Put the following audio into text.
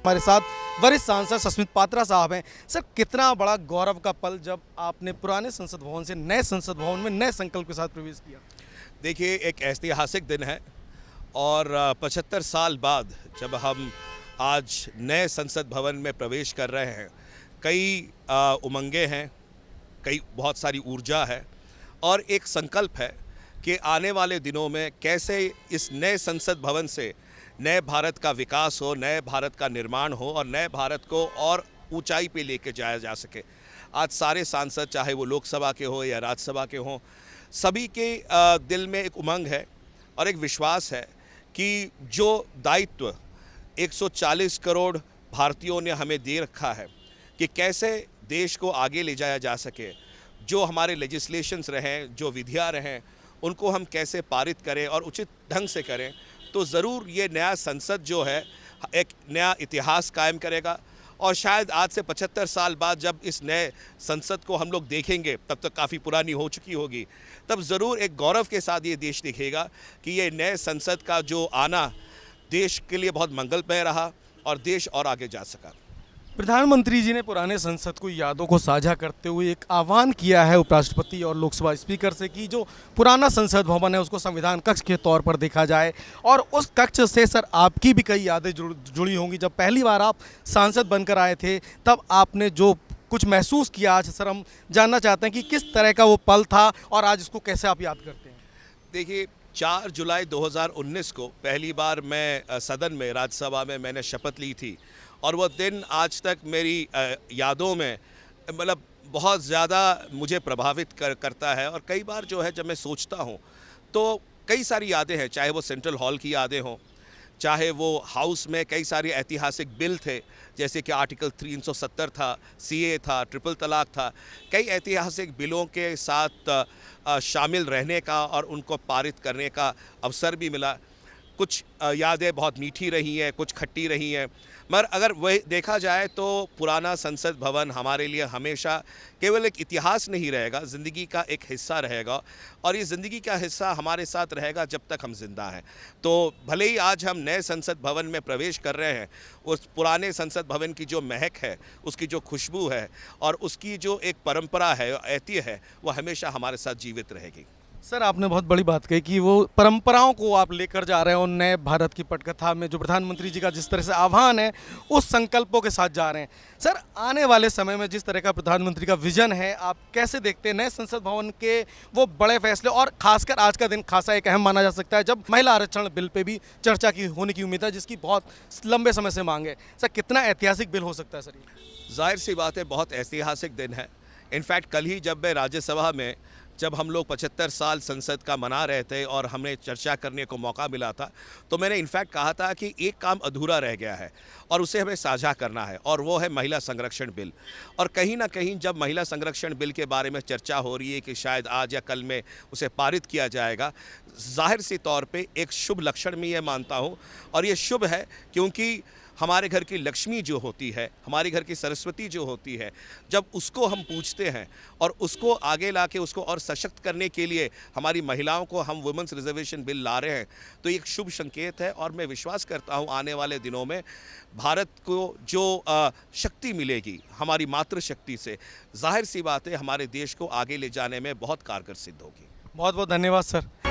हमारे साथ वरिष्ठ सांसद सस्मित पात्रा साहब हैं। सर, कितना बड़ा गौरव का पल जब आपने पुराने संसद भवन से नए संसद भवन में नए संकल्प के साथ प्रवेश किया। देखिए, एक ऐतिहासिक दिन है और 75 साल बाद जब हम आज नए संसद भवन में प्रवेश कर रहे हैं, कई उमंगें हैं, कई बहुत सारी ऊर्जा है और एक संकल्प है कि आने वाले दिनों में कैसे इस नए संसद भवन से नए भारत का विकास हो, नए भारत का निर्माण हो और नए भारत को और ऊंचाई पे लेके जाया जा सके। आज सारे सांसद, चाहे वो लोकसभा के हो या राज्यसभा के हों, सभी के दिल में एक उमंग है और एक विश्वास है कि जो दायित्व 140 करोड़ भारतीयों ने हमें दे रखा है कि कैसे देश को आगे ले जाया जा सके, जो हमारे लेजिस्लेशंस रहें, जो विधियाँ रहें, उनको हम कैसे पारित करें और उचित ढंग से करें, तो ज़रूर ये नया संसद जो है एक नया इतिहास कायम करेगा। और शायद आज से 75 साल बाद जब इस नए संसद को हम लोग देखेंगे, तब तक काफ़ी पुरानी हो चुकी होगी, तब ज़रूर एक गौरव के साथ ये देश दिखेगा कि ये नए संसद का जो आना देश के लिए बहुत मंगलमय रहा और देश और आगे जा सका। प्रधानमंत्री जी ने पुराने संसद को यादों को साझा करते हुए एक आह्वान किया है उपराष्ट्रपति और लोकसभा स्पीकर से कि जो पुराना संसद भवन है उसको संविधान कक्ष के तौर पर देखा जाए। और उस कक्ष से सर आपकी भी कई यादें जुड़ी होंगी। जब पहली बार आप सांसद बनकर आए थे तब आपने जो कुछ महसूस किया, आज सर हम जानना चाहते हैं कि किस तरह का वो पल था और आज इसको कैसे आप याद करते हैं। देखिए, 4 जुलाई 2019 को पहली बार मैं सदन में, राज्यसभा में मैंने शपथ ली थी और वो दिन आज तक मेरी यादों में मतलब बहुत ज़्यादा मुझे प्रभावित करता है। और कई बार जो है जब मैं सोचता हूँ तो कई सारी यादें हैं, चाहे वो सेंट्रल हॉल की यादें हों, चाहे वो हाउस में कई सारे ऐतिहासिक बिल थे, जैसे कि आर्टिकल 370 था, सीए था, ट्रिपल तलाक था। कई ऐतिहासिक बिलों के साथ शामिल रहने का और उनको पारित करने का अवसर भी मिला। कुछ यादें बहुत मीठी रही हैं, कुछ खट्टी रही हैं, मगर अगर वह देखा जाए तो पुराना संसद भवन हमारे लिए हमेशा केवल एक इतिहास नहीं रहेगा, ज़िंदगी का एक हिस्सा रहेगा। और ये ज़िंदगी का हिस्सा हमारे साथ रहेगा जब तक हम जिंदा हैं। तो भले ही आज हम नए संसद भवन में प्रवेश कर रहे हैं, उस पुराने संसद भवन की जो महक है, उसकी जो खुशबू है और उसकी जो एक परंपरा है, ऐतिह्य है, वो हमेशा हमारे साथ जीवित रहेगी। सर, आपने बहुत बड़ी बात कही कि वो परंपराओं को आप लेकर जा रहे हैं और नए भारत की पटकथा में जो प्रधानमंत्री जी का जिस तरह से आह्वान है उस संकल्पों के साथ जा रहे हैं। सर, आने वाले समय में जिस तरह का प्रधानमंत्री का विजन है, आप कैसे देखते हैं नए संसद भवन के वो बड़े फैसले, और खासकर आज का दिन खासा एक अहम माना जा सकता है जब महिला आरक्षण बिल पे भी चर्चा की होने की उम्मीद है, जिसकी बहुत लंबे समय से मांग है। सर, कितना ऐतिहासिक बिल हो सकता है सर ये? जाहिर सी बात है, बहुत ऐतिहासिक दिन है। इनफैक्ट कल ही जब मैं राज्यसभा में, जब हम लोग 75 साल संसद का मना रहे थे और हमें चर्चा करने को मौका मिला था, तो मैंने इनफैक्ट कहा था कि एक काम अधूरा रह गया है और उसे हमें साझा करना है, और वो है महिला संरक्षण बिल। और कहीं ना कहीं जब महिला संरक्षण बिल के बारे में चर्चा हो रही है कि शायद आज या कल में उसे पारित किया जाएगा, जाहिर सी तौर पे एक शुभ लक्षण मैं ये मानता हूँ। और ये शुभ है क्योंकि हमारे घर की लक्ष्मी जो होती है, हमारे घर की सरस्वती जो होती है, जब उसको हम पूछते हैं और उसको आगे लाके उसको और सशक्त करने के लिए हमारी महिलाओं को हम वुमेन्स रिजर्वेशन बिल ला रहे हैं, तो एक शुभ संकेत है। और मैं विश्वास करता हूँ आने वाले दिनों में भारत को जो शक्ति मिलेगी हमारी मातृशक्ति से, जाहिर सी बात है हमारे देश को आगे ले जाने में बहुत कारगर सिद्ध होगी। बहुत बहुत धन्यवाद सर।